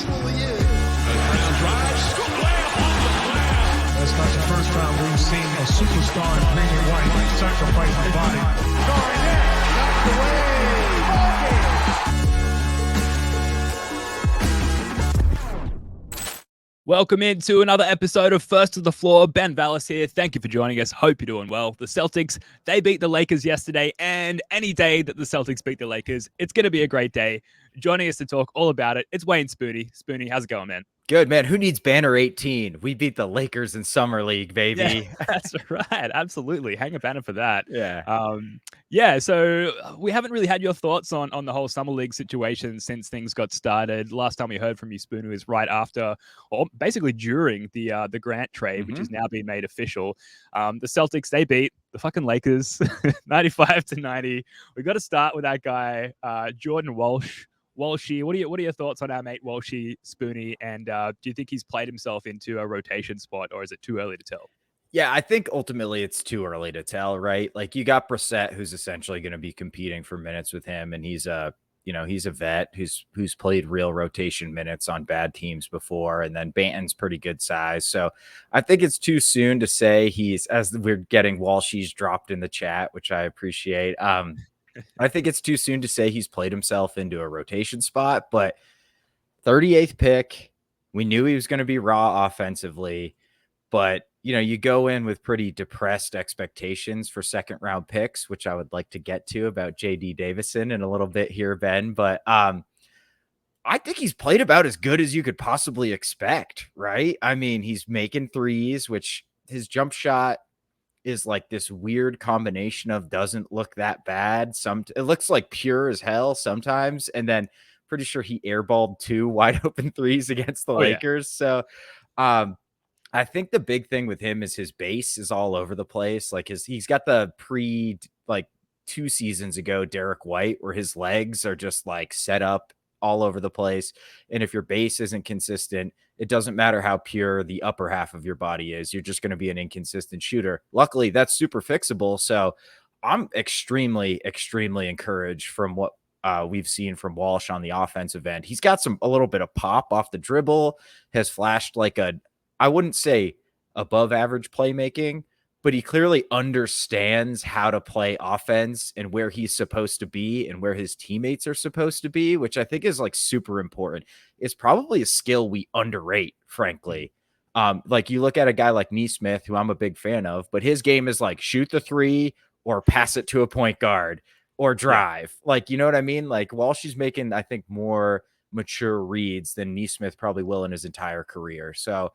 usually is. Brown drives, scoop, layup off the glass. That's not the first time we've seen a superstar in green and white sacrifice his body. Garnett knocked away. Welcome into another episode of First to the Floor. Ben Vallis here. Thank you for joining us. Hope you're doing well. The Celtics, they beat the Lakers yesterday, and any day that the Celtics beat the Lakers, it's going to be a great day. Joining us to talk all about it, it's Wayne Spoony. Spoony, how's it going, man? Good, man. Who needs banner 18? We beat the Lakers in Summer League, baby. Yeah, that's right. Absolutely. Hang a banner for that. Yeah. So we haven't really had your thoughts on the whole Summer League situation since things got started. Last time we heard from you, Spoony, was right after, or basically during the Grant trade, which has now been made official. The Celtics, they beat the fucking Lakers 95-90. We got to start with that guy, Jordan Walsh. Walshy, what are your thoughts on our mate Walshy, Spoony, and do you think he's played himself into a rotation spot, or is it too early to tell? Yeah, I think ultimately it's too early to tell, right? Like, you got Brissett, who's essentially going to be competing for minutes with him, and he's a vet who's played real rotation minutes on bad teams before, and then Banton's pretty good size. So I think it's too soon to say he's, as we're getting Walshy's dropped in the chat, which I appreciate. I think it's too soon to say he's played himself into a rotation spot, but 38th pick, we knew he was going to be raw offensively, but you go in with pretty depressed expectations for second round picks, which I would like to get to about JD Davison in a little bit here, Ben. But I think he's played about as good as you could possibly expect, right? I mean, he's making threes, which his jump shot is like this weird combination of doesn't look that bad. It looks like pure as hell sometimes. And then pretty sure he airballed 2 wide open threes against the Lakers. Yeah. So I think the big thing with him is his base is all over the place. Like he's got the 2 seasons ago, Derek White, where his legs are just like set up all over the place. And if your base isn't consistent, it doesn't matter how pure the upper half of your body is. You're just going to be an inconsistent shooter. Luckily, that's super fixable. So I'm extremely, extremely encouraged from what we've seen from Walsh on the offensive end. He's got a little bit of pop off the dribble, has flashed like I wouldn't say above average playmaking, but he clearly understands how to play offense and where he's supposed to be and where his teammates are supposed to be, which I think is like super important. It's probably a skill we underrate, frankly. Like you look at a guy like Nesmith, who I'm a big fan of, but his game is like shoot the 3 or pass it to a point guard or drive. Yeah. Like, you know what I mean? Like Walsh is making, I think, more mature reads than Nesmith probably will in his entire career. So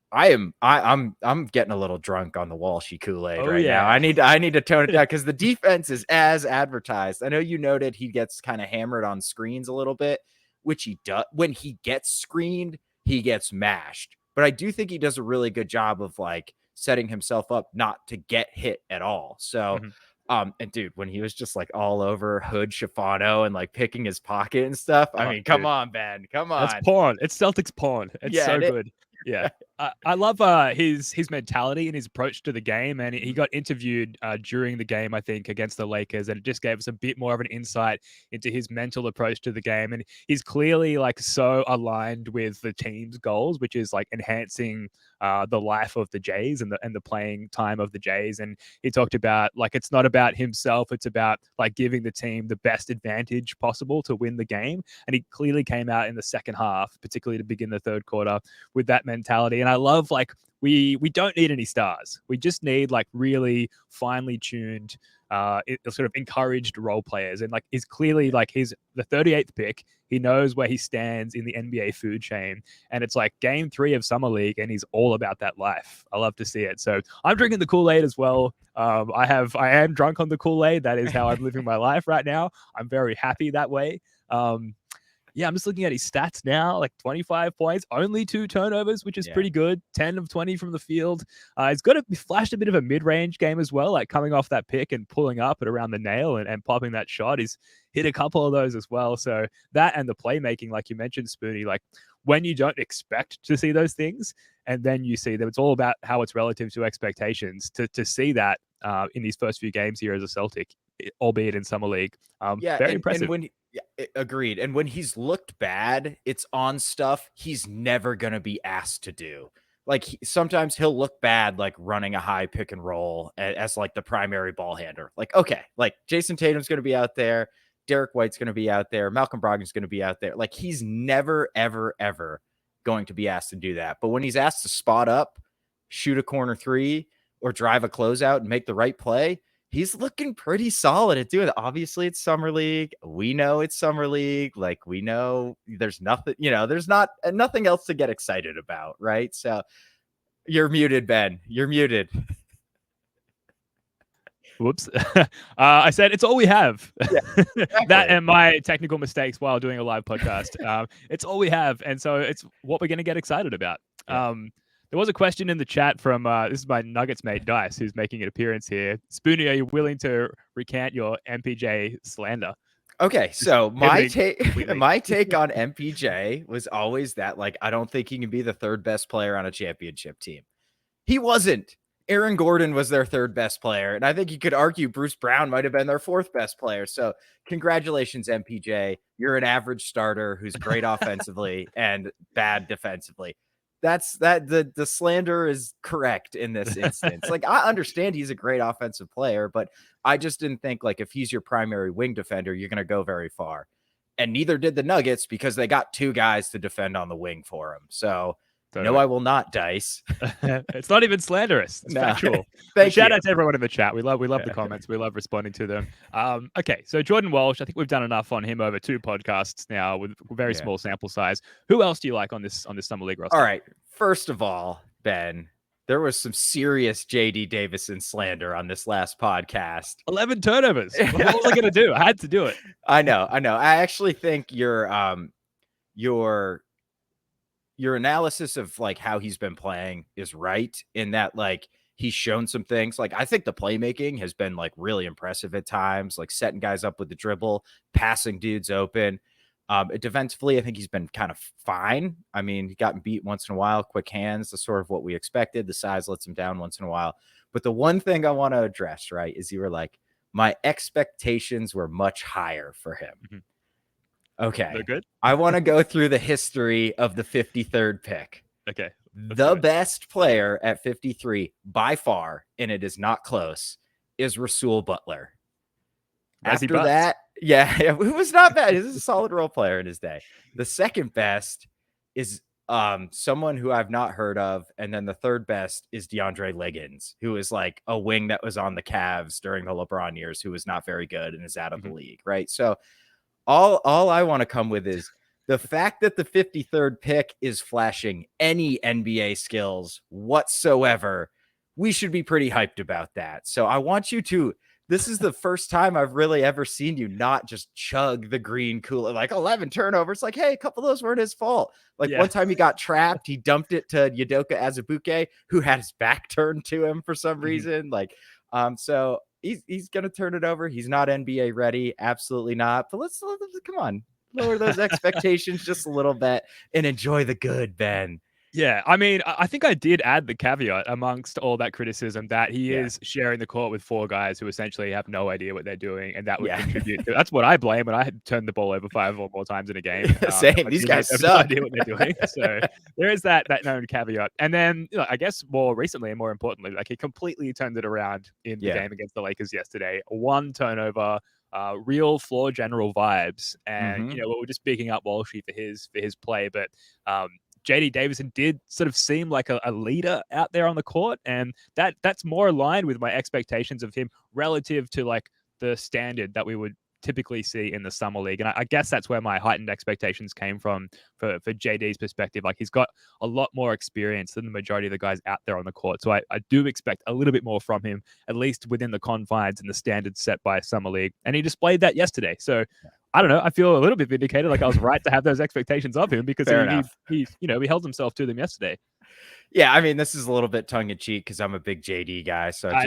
I'm getting a little drunk on the Walshy Kool-Aid now. I need to tone it down because the defense is as advertised. I know you noted he gets kind of hammered on screens a little bit, which he does. When he gets screened, he gets mashed. But I do think he does a really good job of like setting himself up not to get hit at all. So, and dude, when he was just like all over Hood Schifano and like picking his pocket and stuff, I mean, come on, Ben, come on. That's porn. It's Celtics porn. It's so good. Yeah, I love his mentality and his approach to the game. And he got interviewed during the game, I think, against the Lakers, and it just gave us a bit more of an insight into his mental approach to the game. And he's clearly like so aligned with the team's goals, which is like enhancing the life of the Jays and the playing time of the Jays. And he talked about like it's not about himself; it's about like giving the team the best advantage possible to win the game. And he clearly came out in the second half, particularly to begin the third quarter, with that mentality. And I love like we don't need any stars. We just need like really finely tuned, sort of encouraged role players. And like he's clearly like he's the 38th pick. He knows where he stands in the NBA food chain. And it's like game 3 of Summer League, and he's all about that life. I love to see it. So I'm drinking the Kool-Aid as well. I am drunk on the Kool-Aid. That is how I'm living my life right now. I'm very happy that way. Yeah, I'm just looking at his stats now, like 25 points, only 2 turnovers, which is pretty good. 10 of 20 from the field. He's flashed a bit of a mid-range game as well, like coming off that pick and pulling up at around the nail and popping that shot. He's hit a couple of those as well. So that and the playmaking, like you mentioned, Spoony, like when you don't expect to see those things, and then you see them, it's all about how it's relative to expectations. To see that in these first few games here as a Celtic, albeit in Summer League, very impressive. And Agreed. And when he's looked bad, it's on stuff he's never going to be asked to do. Like sometimes he'll look bad, like running a high pick and roll as like the primary ball handler. Like, okay, like Jason Tatum's going to be out there. Derek White's going to be out there. Malcolm Brogdon's going to be out there. Like he's never, ever, ever going to be asked to do that. But when he's asked to spot up, shoot a corner three, or drive a closeout and make the right play, he's looking pretty solid at doing it. Obviously, it's summer league. We know it's summer league. Like we know there's nothing, there's nothing else to get excited about, right? So you're muted, Ben. You're muted. Whoops. I said it's all we have. Yeah, exactly. That and my technical mistakes while doing a live podcast. It's all we have. And so it's what we're going to get excited about. Yeah. There was a question in the chat from, this is my Nuggets mate, Dice, who's making an appearance here. Spoonie, are you willing to recant your MPJ slander? Okay, so my take on MPJ was always that, like, I don't think he can be the third best player on a championship team. He wasn't. Aaron Gordon was their third best player, and I think you could argue Bruce Brown might have been their fourth best player. So congratulations, MPJ. You're an average starter who's great offensively and bad defensively. The slander is correct in this instance. Like, I understand he's a great offensive player, but I just didn't think, like, if he's your primary wing defender, you're going to go very far. And neither did the Nuggets because they got two guys to defend on the wing for him. So no, I will not, Dice. It's not even slanderous. It's factual. Shout out to everyone in the chat. We love the comments. We love responding to them. Okay, so Jordan Walsh, I think we've done enough on him over 2 podcasts now with very small sample size. Who else do you like on this summer league roster? All right. First of all, Ben, there was some serious JD Davison slander on this last podcast. 11 turnovers. What was I going to do? I had to do it. I know. I actually think your analysis of like how he's been playing is right in that, like, he's shown some things. Like, I think the playmaking has been like really impressive at times, like setting guys up with the dribble, passing dudes open. Defensively, I think he's been kind of fine. I mean, he got beat once in a while, quick hands, that's sort of what we expected. The size lets him down once in a while. But the one thing I want to address, right, is you were like, my expectations were much higher for him. Mm-hmm. Okay. They're good. I want to go through the history of the 53rd pick. Okay. The best player at 53 by far, and it is not close, is Rasul Butler. After that, it was not bad. He was a solid role player in his day. The second best is someone who I've not heard of, and then the third best is DeAndre Liggins, who is like a wing that was on the Cavs during the LeBron years, who was not very good and is out of the league, right? So all I want to come with is the fact that the 53rd pick is flashing any NBA skills whatsoever. We should be pretty hyped about that. So I want you to, this is the first time I've really ever seen you not just chug the green cooler, like 11 turnovers. Like, hey, a couple of those weren't his fault. Like one time he got trapped, he dumped it to Udoka Azubuike, who had his back turned to him for some reason. Like, so he's going to turn it over. He's not NBA ready. Absolutely not. But let's come on, lower those expectations just a little bit and enjoy the good, Ben. Yeah, I mean, I think I did add the caveat amongst all that criticism that he is sharing the court with 4 guys who essentially have no idea what they're doing, and that would contribute. That's what I blame when I had turned the ball over 5 or more times in a game. Same. These guys have suck. No idea what they're doing. So there is that known caveat. And then I guess more recently and more importantly, like he completely turned it around in the game against the Lakers yesterday. 1 turnover. Real floor general vibes, and we were just bigging up Walshy for his play, but JD Davison did sort of seem like a leader out there on the court, and that's more aligned with my expectations of him relative to like the standard that we would typically see in the summer league. And I guess that's where my heightened expectations came from for JD's perspective. Like he's got a lot more experience than the majority of the guys out there on the court. So I do expect a little bit more from him, at least within the confines and the standards set by summer league. And he displayed that yesterday. So I don't know. I feel a little bit vindicated. Like I was right to have those expectations of him because he held himself to them yesterday. Yeah, I mean, this is a little bit tongue in cheek because I'm a big JD guy, so I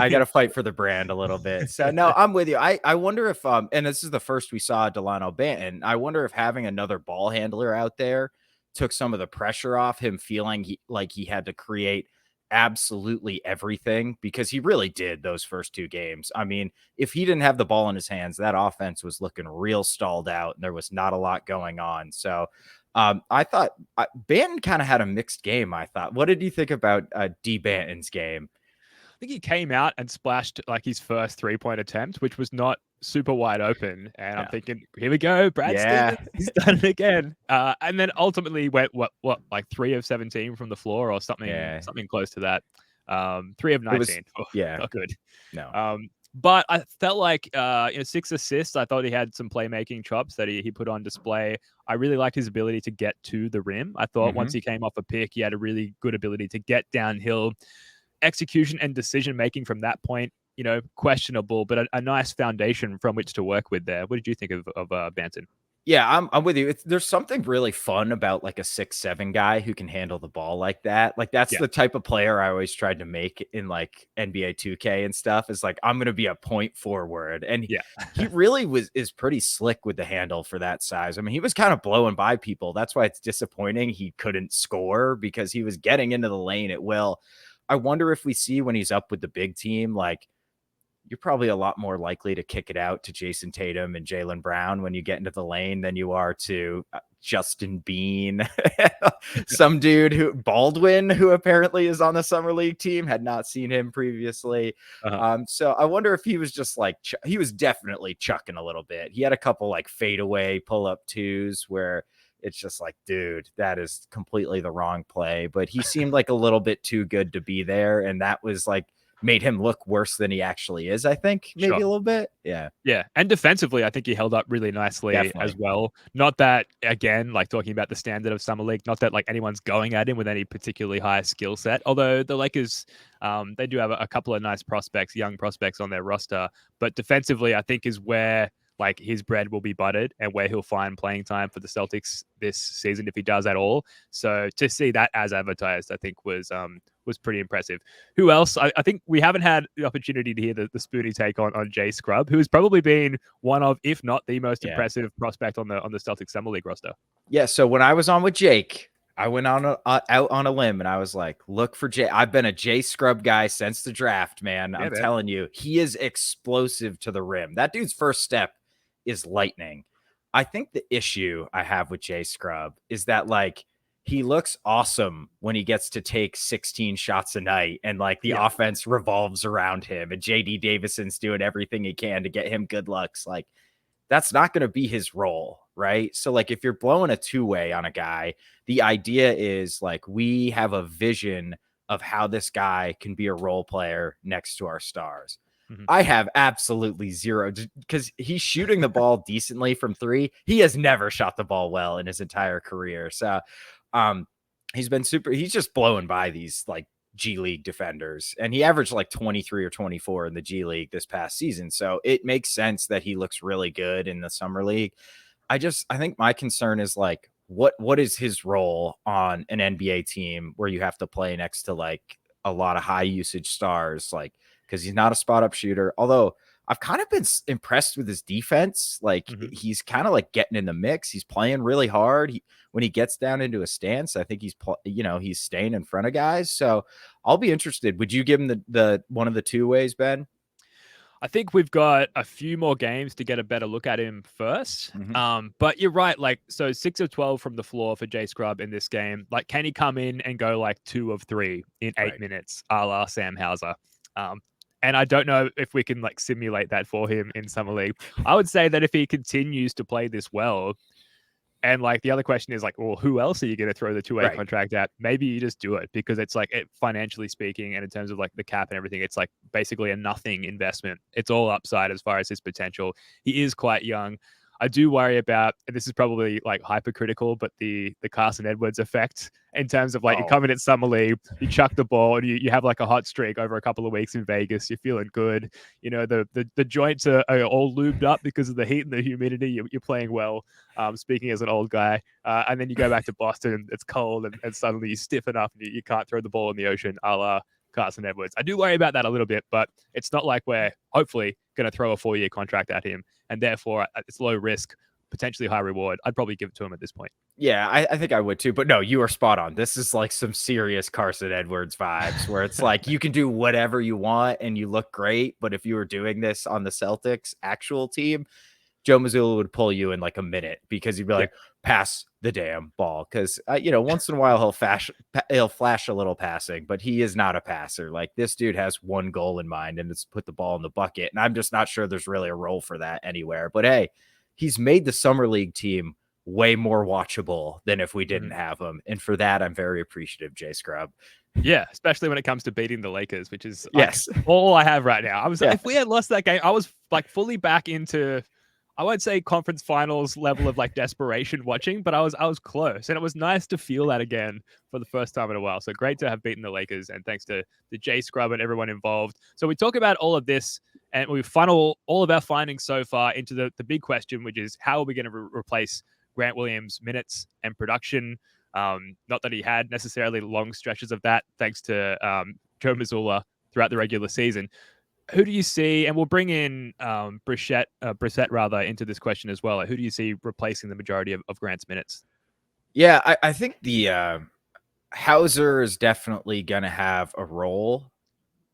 gotta fight for the brand a little bit. So no, I'm with you. I wonder if and this is the first we saw Dalano Banton. I wonder if having another ball handler out there took some of the pressure off him, feeling like he had to create absolutely everything, because he really did those first 2 games. I mean, if he didn't have the ball in his hands, that offense was looking real stalled out and there was not a lot going on. So I thought Banton kind of had a mixed game, I thought. What did you think about D Banton's game? I think he came out and splashed like his first 3-point attempt, which was not super wide open. And I'm thinking, here we go, Brad Stevens, he's done it again. And then ultimately went what like 3 of 17 from the floor or something, something close to that. 3 of 19. Not good. No. But I felt like 6 assists. I thought he had some playmaking chops that he put on display. I really liked his ability to get to the rim. I thought once he came off a pick, he had a really good ability to get downhill. Execution and decision making from that point, questionable, but a nice foundation from which to work with there. What did you think of Banton? Yeah, I'm with you. There's something really fun about like a 6'7" guy who can handle the ball like that. Like that's the type of player I always tried to make in like NBA 2K and stuff. Is like, I'm gonna be a point forward, and he really is pretty slick with the handle for that size. I mean, he was kind of blowing by people. That's why it's disappointing he couldn't score, because he was getting into the lane at will. I wonder if we see when he's up with the big team, like, you're probably a lot more likely to kick it out to Jason Tatum and Jaylen Brown when you get into the lane than you are to Justin Bean, some dude Baldwin, who apparently is on the summer league team, had not seen him previously. So I wonder if he was just like, he was definitely chucking a little bit. He had a couple like fadeaway pull up 2s where it's just like, dude, that is completely the wrong play. But he seemed like a little bit too good to be there. And that was like, made him look worse than he actually is, I think, maybe a little bit. Yeah. And defensively, I think he held up really nicely as well. Not that, again, like talking about the standard of summer league, not that like anyone's going at him with any particularly high skill set, although the Lakers, they do have a couple of nice prospects, young prospects on their roster, but defensively, I think is where like his bread will be buttered and where he'll find playing time for the Celtics this season if he does at all. So to see that as advertised, I think was pretty impressive. Who else? I think we haven't had the opportunity to hear the Spoonie take on Jay Scrubb, who has probably been one of, if not the most impressive prospect on the Celtics Summer League roster. Yeah. So when I was on with Jake, I went out on a limb and I was like, look for Jay. I've been a Jay Scrubb guy since the draft, man. I'm telling you, he is explosive to the rim. That dude's first step is lightning. I think the issue I have with Jay Scrubb is that like he looks awesome when he gets to take 16 shots a night and like the offense revolves around him and JD Davison's doing everything he can to get him good looks. Like that's not going to be his role, right? So like if you're blowing a 2-way on a guy, the idea is like we have a vision of how this guy can be a role player next to our stars. I have absolutely zero, because he's shooting the ball decently from 3. He has never shot the ball well in his entire career. So he's just blowing by these like G League defenders, and he averaged like 23 or 24 in the G League this past season. So it makes sense that he looks really good in the summer league. I think my concern is like, what is his role on an NBA team where you have to play next to like a lot of high usage stars, like, because he's not a spot up shooter. Although I've kind of been impressed with his defense. Like he's kind of like getting in the mix. He's playing really hard. When he gets down into a stance, I think he's staying in front of guys. So I'll be interested. Would you give him the one of the 2-ways, Ben? I think we've got a few more games to get a better look at him first. But you're right. Like, so 6 of 12 from the floor for Jay Scrubb in this game. Like, can he come in and go like 2 of 3 in 8 minutes, a la Sam Hauser? And I don't know if we can like simulate that for him in Summer League. I would say that if he continues to play this well, and like the other question is like, well, who else are you going to throw the 2-way contract at? Maybe you just do it, because it's like financially speaking, and in terms of like the cap and everything, it's like basically a nothing investment. It's all upside as far as his potential. He is quite young. I do worry about, and this is probably like hypercritical, but the Carson Edwards effect in terms of like you come in at Summer League, you chuck the ball, and you have like a hot streak over a couple of weeks in Vegas. You're feeling good. You know, the joints are all lubed up because of the heat and the humidity. You're playing well, speaking as an old guy. And then you go back to Boston, and it's cold, and suddenly you stiffen up and you can't throw the ball in the ocean, a la Carson Edwards. I do worry about that a little bit, but it's not like we're hopefully going to throw a 4-year contract at him, and therefore it's low risk potentially high reward, I'd probably give it to him at this point. Yeah, I think I would too. But no, you are spot on. This is like some serious Carson Edwards vibes where it's like you can do whatever you want and you look great. But if you were doing this on the Celtics actual team, Joe Mazzulla would pull you in like a minute because he'd be like, pass the damn ball. Because, once in a while he'll flash a little passing, but he is not a passer. Like this dude has one goal in mind and it's put the ball in the bucket. And I'm just not sure there's really a role for that anywhere. But hey, he's made the summer league team way more watchable than if we didn't have him. And for that, I'm very appreciative, Jay Scrub. Yeah, especially when it comes to beating the Lakers, which is all I have right now. If we had lost that game, I was like fully back into, I won't say conference finals level of like desperation watching, but I was close. And it was nice to feel that again for the first time in a while. So great to have beaten the Lakers, and thanks to the Jay Scrub and everyone involved. So we talk about all of this and we funnel all of our findings so far into the big question, which is how are we going to replace Grant Williams' minutes and production? Not that he had necessarily long stretches of that, thanks to Joe Mazzulla throughout the regular season. Who do you see, and we'll bring in Brissett into this question as well. Who do you see replacing the majority of Grant's minutes? Yeah, I think the Hauser is definitely going to have a role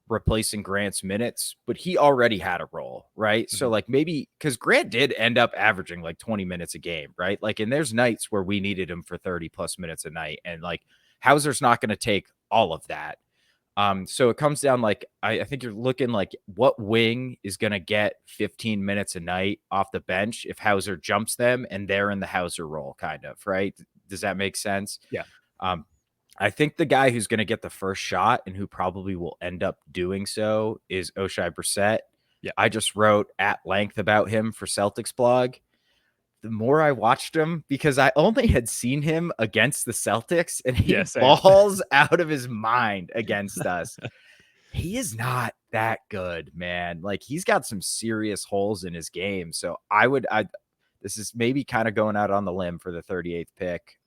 replacing Grant's minutes, but he already had a role, right? So like maybe because Grant did end up averaging like 20 minutes a game, right? Like, and there's nights where we needed him for 30 plus minutes a night, and like Hauser's not going to take all of that. So it comes down like I think you're looking like what wing is going to get 15 minutes a night off the bench if Hauser jumps them and they're in the Hauser role, kind of, right? Does that make sense? Yeah. I think the guy who's going to get the first shot and who probably will end up doing so is O'Shea Brissett. Yeah. I just wrote at length about him for Celtics blog. The more I watched him, because I only had seen him against the Celtics and he balls out of his mind against us. He is not that good, man. Like he's got some serious holes in his game. So this is maybe kind of going out on the limb for the 38th pick.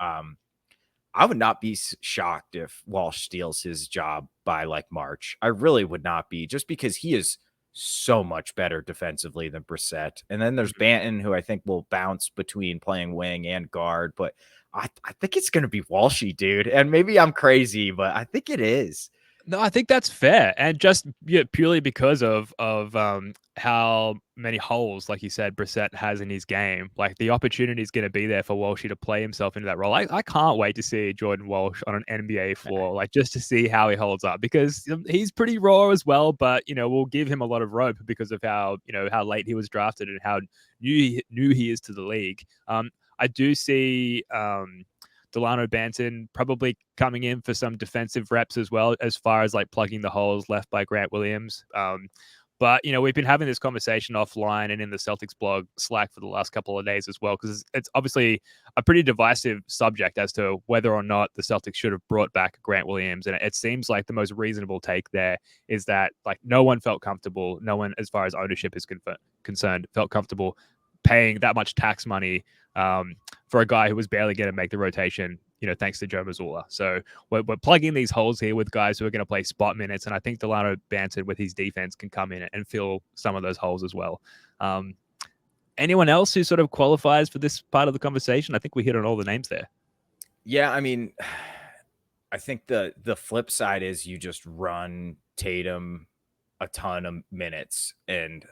I would not be shocked if Walsh steals his job by like March. I really would not be, just because he is so much better defensively than Brissett. And then there's Banton, who I think will bounce between playing wing and guard, but I think it's going to be Walshy, dude. And maybe I'm crazy, but I think it is. No, I think that's fair, and just purely because of how many holes, like you said, Brissett has in his game. Like the opportunity is going to be there for Walshy to play himself into that role. I can't wait to see Jordan Walsh on an NBA floor, like just to see how he holds up, because he's pretty raw as well. But we'll give him a lot of rope because of how how late he was drafted and how new he is to the league. I do see Dalano Banton probably coming in for some defensive reps as well, as far as like plugging the holes left by Grant Williams. But we've been having this conversation offline and in the Celtics blog Slack for the last couple of days as well, because it's obviously a pretty divisive subject as to whether or not the Celtics should have brought back Grant Williams. And it seems like the most reasonable take there is that like no one felt comfortable, no one, as far as ownership is concerned, felt comfortable paying that much tax money for a guy who was barely going to make the rotation, thanks to Joe Mazzulla. So we're plugging these holes here with guys who are going to play spot minutes. And I think Dalano Banton with his defense can come in and fill some of those holes as well. Anyone else who sort of qualifies for this part of the conversation? I think we hit on all the names there. Yeah. I mean, I think the flip side is you just run Tatum a ton of minutes and,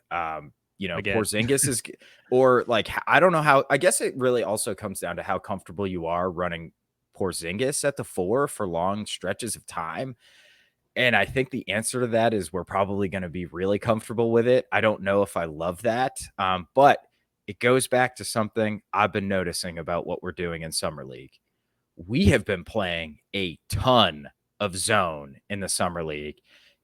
Porzingis is, or like, I don't know how, I guess it really also comes down to how comfortable you are running Porzingis at the 4 for long stretches of time. And I think the answer to that is we're probably going to be really comfortable with it. I don't know if I love that, but it goes back to something I've been noticing about what we're doing in Summer League. We have been playing a ton of zone in the Summer League.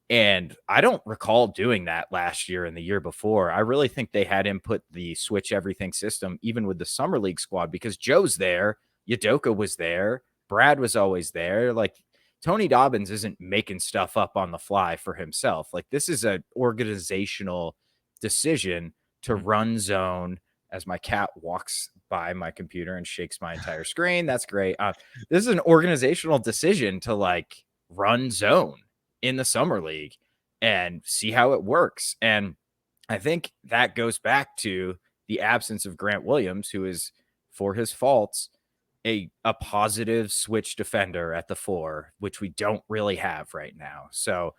And I don't recall doing that last year and the year before. I really think they had him put the switch everything system, even with the Summer League squad, because Joe's there. Udoka was there. Brad was always there. Like Tony Dobbins isn't making stuff up on the fly for himself. Like this is an organizational decision to run zone. As my cat walks by my computer and shakes my entire screen. That's great. This is an organizational decision to like run zone in the Summer League and see how it works. And I think that goes back to the absence of Grant Williams, who is, for his faults, a positive switch defender at the 4, which we don't really have right now. So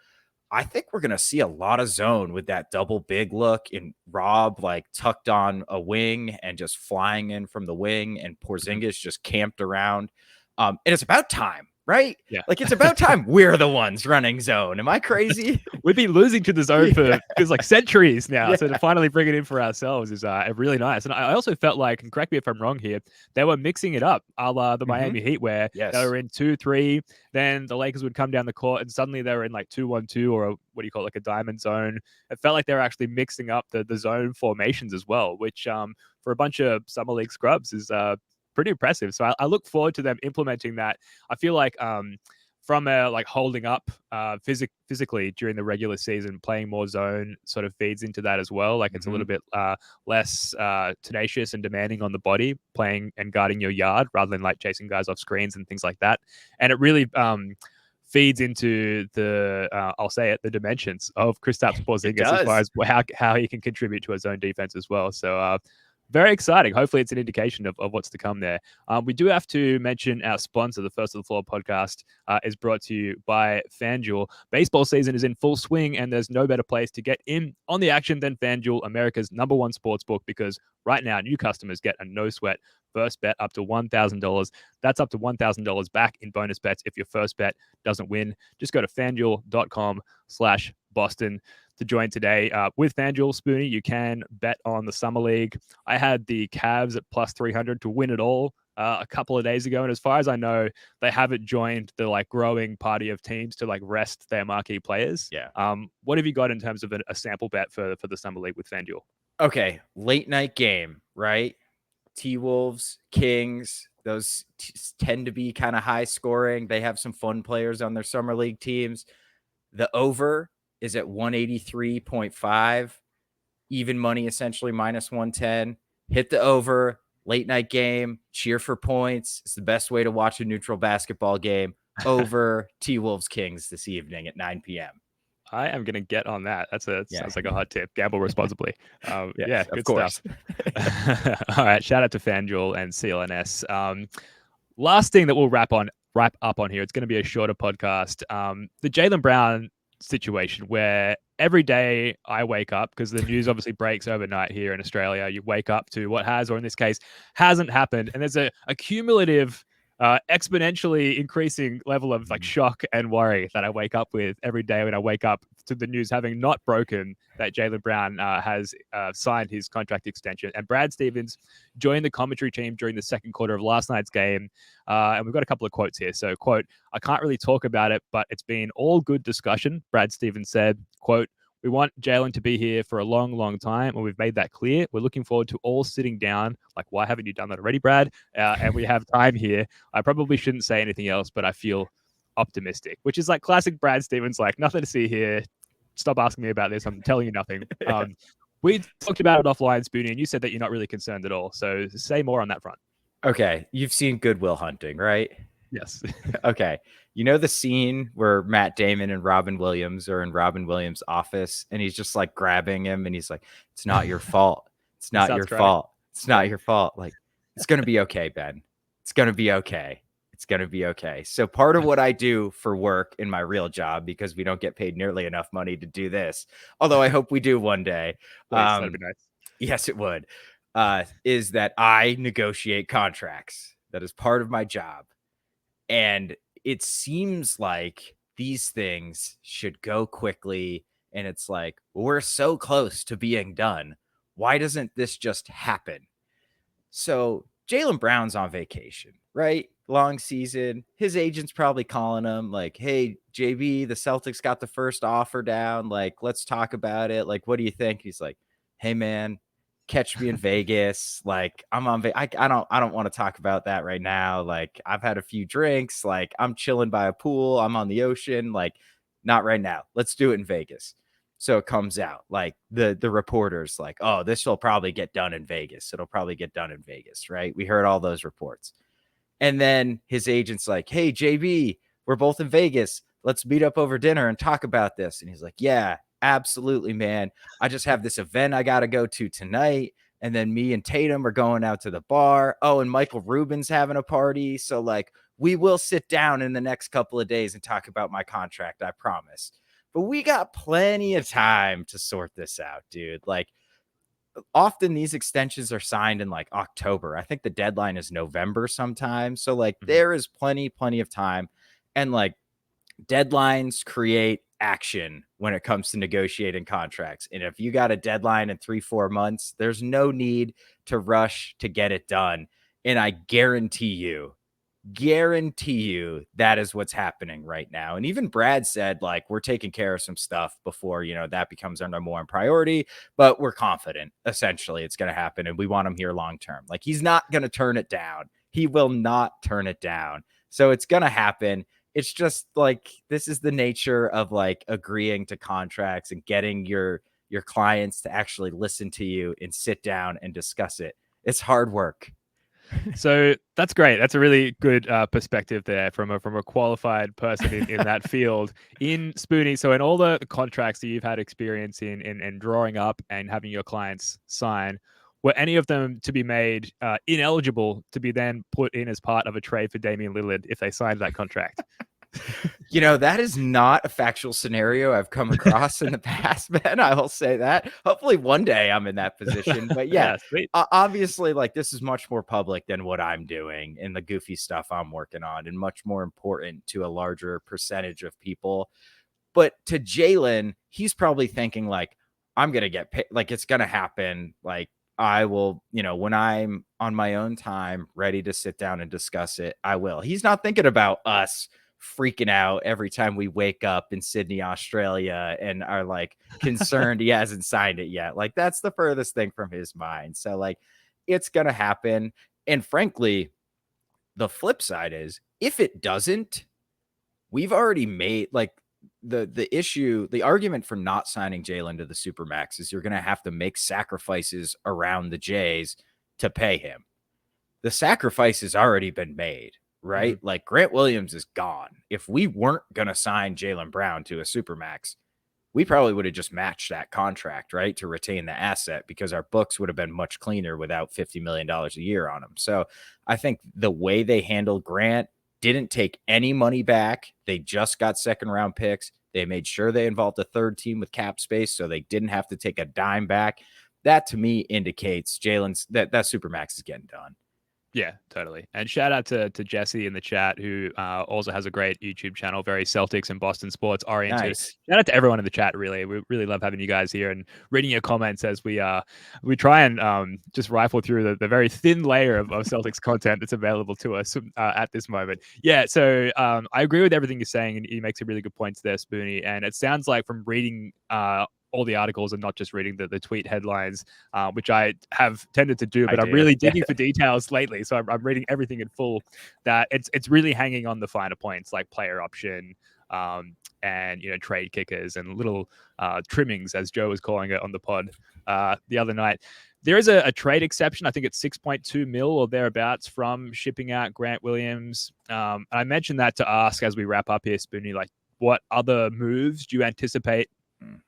I think we're going to see a lot of zone with that double big look, in Rob like tucked on a wing and just flying in from the wing, and Porzingis just camped around. And it's about time, right? Yeah. Like, it's about time we're the ones running zone. Am I crazy? We've been losing to the zone for feels like centuries now. Yeah. So to finally bring it in for ourselves is really nice. And I also felt like, and correct me if I'm wrong here, they were mixing it up, a la the Miami Heat, where they were in 2-3, then the Lakers would come down the court and suddenly they were in like 2-1-2, or what do you call it, like a diamond zone. It felt like they were actually mixing up the zone formations as well, which for a bunch of summer league scrubs is pretty impressive. So I look forward to them implementing that. I feel like from like holding up physically during the regular season, playing more zone sort of feeds into that as well. Like, it's a little bit less tenacious and demanding on the body, playing and guarding your yard rather than like chasing guys off screens and things like that. And it really feeds into the I'll say it, the dimensions of Kristaps Porzingis as far as how he can contribute to a zone defense as well. So very exciting. Hopefully it's an indication of what's to come there. We do have to mention our sponsor. The First of the Floor podcast is brought to you by FanDuel. Baseball season is in full swing, and there's no better place to get in on the action than FanDuel, America's #1 sportsbook, because right now new customers get a no-sweat first bet up to $1,000. That's up to $1,000 back in bonus bets if your first bet doesn't win. Just go to FanDuel.com/Boston to join today. With FanDuel, Spoonie, you can bet on the Summer League. I had the Cavs at +300 to win it all a couple of days ago. And as far as I know, they haven't joined the like growing party of teams to like rest their marquee players. Yeah. What have you got in terms of a sample bet for the Summer League with FanDuel? Okay. Late night game, right? T-Wolves, Kings, those tend to be kind of high scoring. They have some fun players on their Summer League teams. The over is at 183.5, even money, essentially -110. Hit the over, late night game, cheer for points. It's the best way to watch a neutral basketball game. Over T-Wolves Kings this evening at 9 p.m. I am going to get on that. Sounds like a hot tip. Gamble responsibly. Yes, good of course. Stuff. All right. Shout out to FanDuel and CLNS. Last thing that we'll wrap up on here. It's going to be a shorter podcast. The Jaylen Brown situation, where every day I wake up, because the news obviously breaks overnight here in Australia. You wake up to what has, or in this case, hasn't happened. And there's a cumulative exponentially increasing level of like shock and worry that I wake up with every day when I wake up to the news having not broken that Jaylen Brown has signed his contract extension. And Brad Stevens joined the commentary team during the second quarter of last night's game. And we've got a couple of quotes here. So, quote, "I can't really talk about it, but it's been all good discussion," Brad Stevens said. Quote, "We want Jaylen to be here for a long, long time, and we've made that clear. We're looking forward to all sitting down." Like, why haven't you done that already, Brad? And we have time here. I probably shouldn't say anything else, but I feel optimistic, which is like classic Brad Stevens, like, nothing to see here. Stop asking me about this. I'm telling you nothing. We talked about it offline, Spoonie, and you said that you're not really concerned at all. So say more on that front. Okay. You've seen Good Will Hunting, right? Yes. Okay. You know the scene where Matt Damon and Robin Williams are in Robin Williams' office, and he's just like grabbing him, and he's like, "It's not your fault. It's not your fault. It's not your fault. Like, it's going to be okay, Ben. It's going to be okay. It's going to be okay." So part of what I do for work in my real job, because we don't get paid nearly enough money to do this, although I hope we do one day. Please, that'd be nice. Yes, it would. Is that I negotiate contracts. That is part of my job. And it seems like these things should go quickly. And it's like, we're so close to being done. Why doesn't this just happen? So Jaylen Brown's on vacation, right? Long season. His agent's probably calling him like, "Hey, JB, the Celtics got the first offer down. Like, let's talk about it. Like, what do you think?" He's like, "Hey, man, catch me in Vegas. Like, I'm on. I don't want to talk about that right now. Like, I've had a few drinks. Like, I'm chilling by a pool. I'm on the ocean. Like, not right now. Let's do it in Vegas." So it comes out like the reporters like, "Oh, this will probably get done in Vegas. It'll probably get done in Vegas." Right. We heard all those reports. And then his agent's like, "Hey, JB, we're both in Vegas. Let's meet up over dinner and talk about this." And he's like, "Yeah, absolutely, man. I just have this event I got to go to tonight. And then me and Tatum are going out to the bar. Oh, and Michael Rubin's having a party. So like, we will sit down in the next couple of days and talk about my contract, I promise. But we got plenty of time to sort this out, dude. Like, often these extensions are signed in like October. I think the deadline is November sometime. So like, there is plenty of time. And like, deadlines create action when it comes to negotiating contracts. And if you got a deadline in 3-4 months, there's no need to rush to get it done. And I guarantee you that is what's happening right now. And even Brad said, like, we're taking care of some stuff before, that becomes our number one priority, but we're confident essentially it's going to happen. And we want him here long term. Like, he's not going to turn it down. He will not turn it down. So it's going to happen. It's just like, this is the nature of like agreeing to contracts and getting your clients to actually listen to you and sit down and discuss it. It's hard work. So that's great. That's a really good perspective there from a qualified person in that field. In Spoonie, so in all the contracts that you've had experience in drawing up and having your clients sign, were any of them to be made ineligible to be then put in as part of a trade for Damian Lillard if they signed that contract? That is not a factual scenario I've come across in the past, man. I will say that. Hopefully one day I'm in that position. But yeah, obviously, like, this is much more public than what I'm doing and the goofy stuff I'm working on, and much more important to a larger percentage of people. But to Jaylen, he's probably thinking like, I'm going to get paid. Like, it's going to happen. Like, I will, when I'm on my own time, ready to sit down and discuss it, I will. He's not thinking about us freaking out every time we wake up in Sydney, Australia, and are like concerned he hasn't signed it yet. Like, that's the furthest thing from his mind. So like, it's going to happen. And frankly, the flip side is, if it doesn't, we've already made like the argument for not signing Jaylen to the Supermax is you're going to have to make sacrifices around the Jays to pay him. The sacrifice has already been made. Right? Mm-hmm. Like, Grant Williams is gone. If we weren't going to sign Jaylen Brown to a Supermax, we probably would have just matched that contract, right? To retain the asset, because our books would have been much cleaner without $50 million a year on him. So I think the way they handled Grant, didn't take any money back. They just got second round picks. They made sure they involved a third team with cap space, so they didn't have to take a dime back. That to me indicates Jaylen's that Supermax is getting done. Yeah, totally. And shout out to Jesse in the chat, who also has a great YouTube channel, very Celtics and Boston sports oriented. Nice. Shout out to everyone in the chat, really. We really love having you guys here and reading your comments as we try and just rifle through the very thin layer of Celtics content that's available to us at this moment. Yeah, so I agree with everything you're saying, and he makes a really good points there, Spoonie. And it sounds like from reading all the articles and not just reading the tweet headlines, which I have tended to do, but I'm really digging for details lately. So I'm reading everything in full, that it's really hanging on the finer points like player option and, trade kickers and little trimmings, as Joe was calling it on the pod the other night. There is a trade exception. I think it's 6.2 mil or thereabouts from shipping out Grant Williams. And I mentioned that to ask as we wrap up here, Spoonie, like, what other moves do you anticipate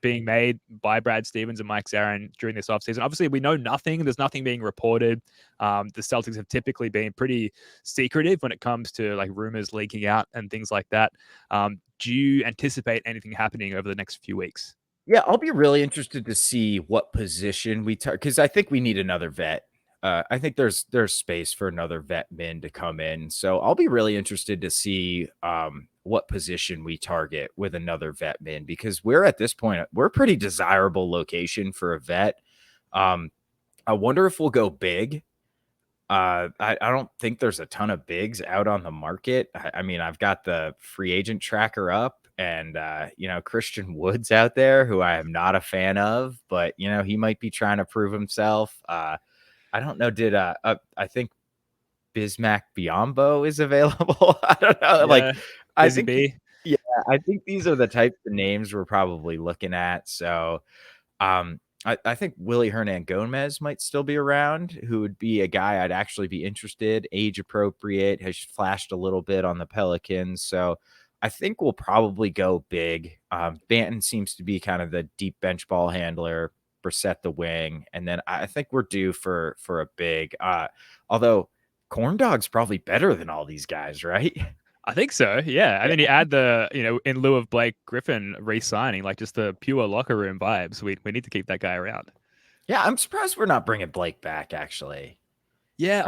being made by Brad Stevens and Mike Zarin during this offseason? Obviously, we know nothing. There's nothing being reported. The Celtics have typically been pretty secretive when it comes to like rumors leaking out and things like that. Do you anticipate anything happening over the next few weeks? Yeah, I'll be really interested to see what position we because I think we need another vet. I think there's space for another vet min to come in. So I'll be really interested to see what position we target with another vet min, because we're at this point, we're a pretty desirable location for a vet. I wonder if we'll go big. I don't think there's a ton of bigs out on the market. I mean, I've got the free agent tracker up, and Christian Wood's out there, who I am not a fan of, but he might be trying to prove himself. I don't know. I think Bismack Biyombo is available. I don't know. Yeah, I think these are the types of names we're probably looking at. So, I think Willie Hernan Gomez might still be around, who would be a guy I'd actually be interested. Age appropriate, has flashed a little bit on the Pelicans. So I think we'll probably go big. Banton seems to be kind of the deep bench ball handler. Brissett the wing, and then I think we're due for a big. Although Corn Dog's probably better than all these guys, right? I think so. Yeah. And then you add the, in lieu of Blake Griffin re-signing, like just the pure locker room vibes. We need to keep that guy around. Yeah, I'm surprised we're not bringing Blake back, actually. Yeah,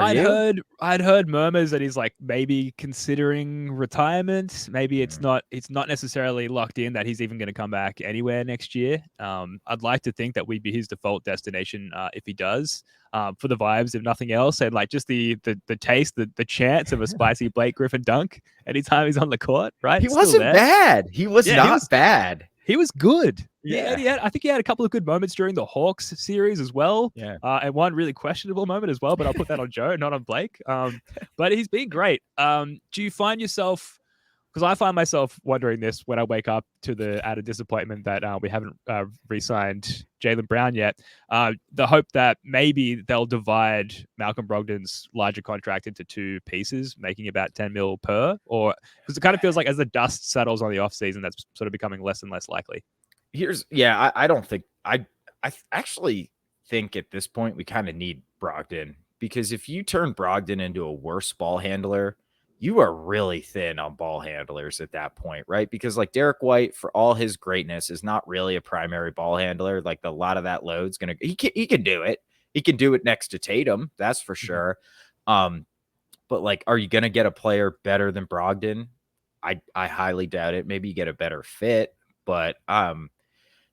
I'd heard murmurs that he's like maybe considering retirement. Maybe it's not necessarily locked in that he's even going to come back anywhere next year. I'd like to think that we'd be his default destination if he does. For the vibes, if nothing else, and like just the taste, the chance of a spicy Blake Griffin dunk anytime he's on the court, right? He wasn't bad. He was not bad. He was good. Yeah. I think he had a couple of good moments during the Hawks series as well. Yeah. And one really questionable moment as well, but I'll put that on Joe, not on Blake. But he's been great. Do you find yourself, because I find myself wondering this when I wake up to the added disappointment that we haven't re-signed Jaylen Brown yet, the hope that maybe they'll divide Malcolm Brogdon's larger contract into two pieces, making about 10 mil per, or because it kind of feels like as the dust settles on the offseason, that's sort of becoming less and less likely. I don't think I actually think at this point we kind of need Brogdon, because if you turn Brogdon into a worse ball handler, you are really thin on ball handlers at that point, right? Because like Derek White, for all his greatness, is not really a primary ball handler. Like a lot of that load's he can do it. He can do it next to Tatum, that's for sure. But like, are you gonna get a player better than Brogdon? I highly doubt it. Maybe you get a better fit, but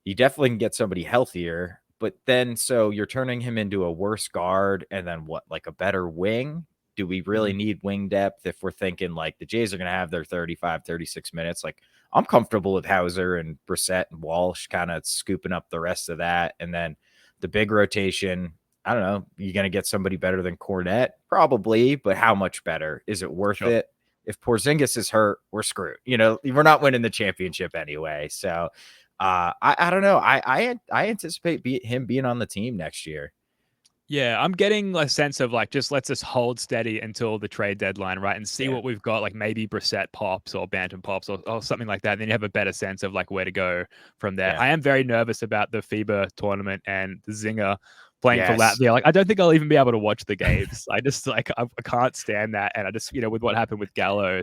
you definitely can get somebody healthier. But then, so you're turning him into a worse guard, and then what, like a better wing? Do we really need wing depth if we're thinking like the Jays are going to have their 35, 36 minutes? Like, I'm comfortable with Hauser and Brissett and Walsh kind of scooping up the rest of that. And then the big rotation, I don't know, you're going to get somebody better than Cornette? Probably, but how much better? Is it worth it? If Porzingis is hurt, we're screwed. We're not winning the championship anyway. So I don't know. I anticipate him being on the team next year. Yeah, I'm getting a sense of like, just let's just hold steady until the trade deadline, right? And see what we've got, like maybe Brissett pops or Banton pops or something like that. And then you have a better sense of like where to go from there. I am very nervous about the FIBA tournament and the Zinger playing for Latvia. Like, I don't think I'll even be able to watch the games. I just like, I can't stand that. And I just, with what happened with Gallo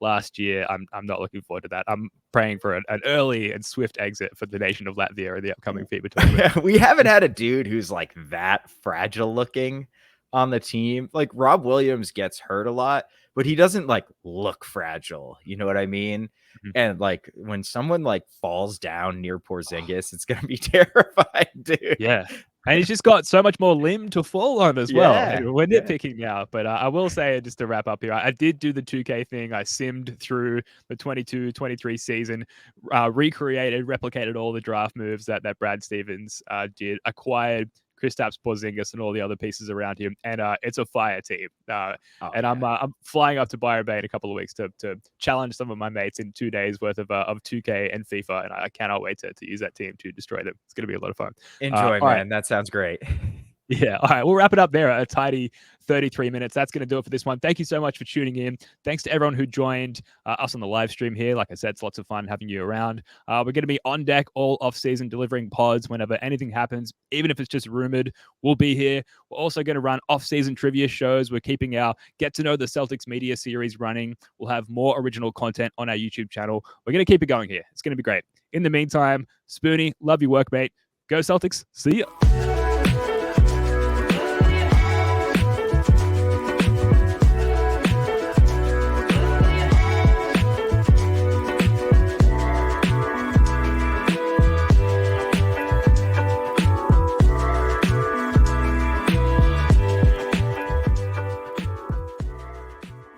last year, I'm not looking forward to that. I'm praying for an early and swift exit for the nation of Latvia in the upcoming FIBA tournament. We haven't had a dude who's like that fragile looking on the team. Like Rob Williams gets hurt a lot, but he doesn't like look fragile. You know what I mean? And like when someone like falls down near Porzingis, it's gonna be terrifying, dude. Yeah. And he's just got so much more limb to fall on as well. We're nitpicking now, but I will say, just to wrap up here, I did do the 2K thing. I simmed through the 22-23 season, replicated all the draft moves that Brad Stevens did, acquired Kristaps Porzingis and all the other pieces around him, and it's a fire team. I'm flying up to Byron Bay in a couple of weeks to challenge some of my mates in 2 days worth of 2K and FIFA, and I cannot wait to use that team to destroy them. It's going to be a lot of fun. Enjoy, man. Right. That sounds great. Yeah. All right. We'll wrap it up there. A tidy 33 minutes. That's going to do it for this one. Thank you so much for tuning in. Thanks to everyone who joined us on the live stream here. Like I said, it's lots of fun having you around. We're going to be on deck all off season, delivering pods whenever anything happens, even if it's just rumored. We'll be here. We're also going to run off season trivia shows. We're keeping our Get to Know the Celtics media series running. We'll have more original content on our YouTube channel. We're going to keep it going here. It's going to be great. In the meantime, Spoonie, love your work, mate. Go Celtics. See ya.